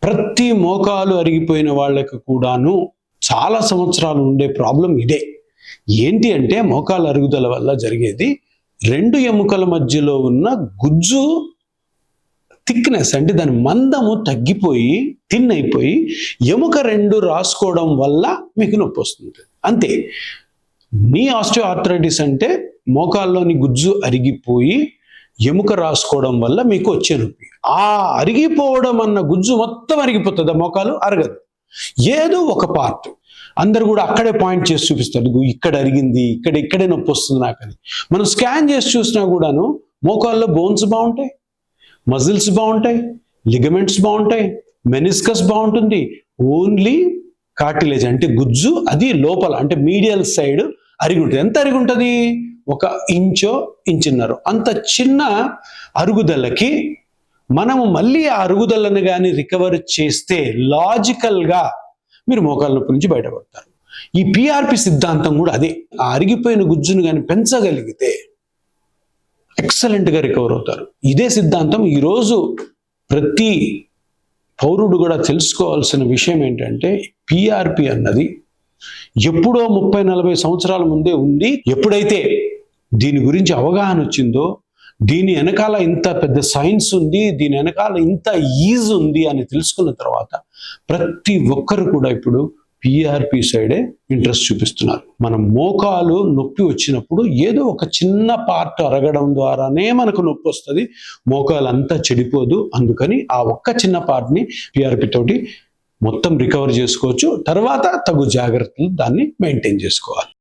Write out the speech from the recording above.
ప్రతి మోకాలు అరిగిపోయిన వాళ్ళకి కూడాను చాలా సంవత్సరాలు ఉండే ప్రాబ్లం ఇదే. ఏంటి అంటే మోకాలు అరుగుదల వల్ల జరిగేది రెండు ఎముకల మధ్యలో ఉన్న గుజ్జు థిక్నెస్, అంటే దాని మందము తగ్గిపోయి థిన్ అయిపోయి ఎముక రెండు రాసుకోవడం వల్ల మీకు నొప్పి వస్తుంది అంతే. నీ ఆస్టియోఆర్థరైటిస్ అంటే మోకాల్లోని గుజ్జు అరిగిపోయి ఎముక రాసుకోవడం వల్ల మీకు వచ్చే నొప్పి. ఆ అరిగిపోవడం అన్న గుజ్జు మొత్తం అరిగిపోతుంది, ఆ మోకాలు అరగదు. ఏదో ఒక పార్ట్ అందరు కూడా అక్కడే పాయింట్ చేసి చూపిస్తారు, ఇక్కడ అరిగింది, ఇక్కడే నొప్పి వస్తుంది నాకని. మనం స్కాన్ చేసి చూసినా కూడాను మోకాల్లో బోన్స్ బాగుంటాయి, మజిల్స్ బాగుంటాయి, లిగమెంట్స్ బాగుంటాయి, మెనిస్కస్ బాగుంటుంది. ఓన్లీ కార్టిలేజ్ అంటే గుజ్జు అది లోపల అంటే మీడియల్ సైడ్ అరిగి ఉంటుంది. ఎంత అరిగి ఉంటుంది? 1 ఇంచో ఇంచున్నర అంత చిన్న అరుగుదలకి మనము మళ్ళీ ఆ అరుగుదలను కానీ రికవర్ చేస్తే లాజికల్గా మీరు మోకాళ్ళ నొప్పి నుంచి బయటపడతారు. ఈ పిఆర్పి సిద్ధాంతం కూడా అదే. ఆ అరిగిపోయిన గుజ్జును కానీ పెంచగలిగితే ఎక్సలెంట్గా రికవర్ అవుతారు. ఇదే సిద్ధాంతం ఈరోజు ప్రతి పౌరుడు కూడా తెలుసుకోవాల్సిన విషయం ఏంటంటే పిఆర్పి అన్నది ఎప్పుడో 30-40 సంవత్సరాల ముందే ఉంది. ఎప్పుడైతే దీని గురించి అవగాహన వచ్చిందో, దీని వెనకాల ఇంత పెద్ద సైన్స్ ఉంది, దీని వెనకాల ఇంత ఈజ్ ఉంది అని తెలుసుకున్న తర్వాత ప్రతి ఒక్కరు కూడా ఇప్పుడు పిఆర్పి సైడే ఇంట్రెస్ట్ చూపిస్తున్నారు. మన మోకాలు నొప్పి వచ్చినప్పుడు ఏదో ఒక చిన్న పార్ట్ అరగడం ద్వారానే మనకు నొప్పి వస్తుంది, మోకాలు అంతా చెడిపోదు. అందుకని ఆ ఒక్క చిన్న పార్ట్ని పిఆర్పి తోటి మొత్తం రికవర్ చేసుకోవచ్చు. తర్వాత తగు జాగ్రత్తలు దాన్ని మెయింటైన్ చేసుకోవాలి.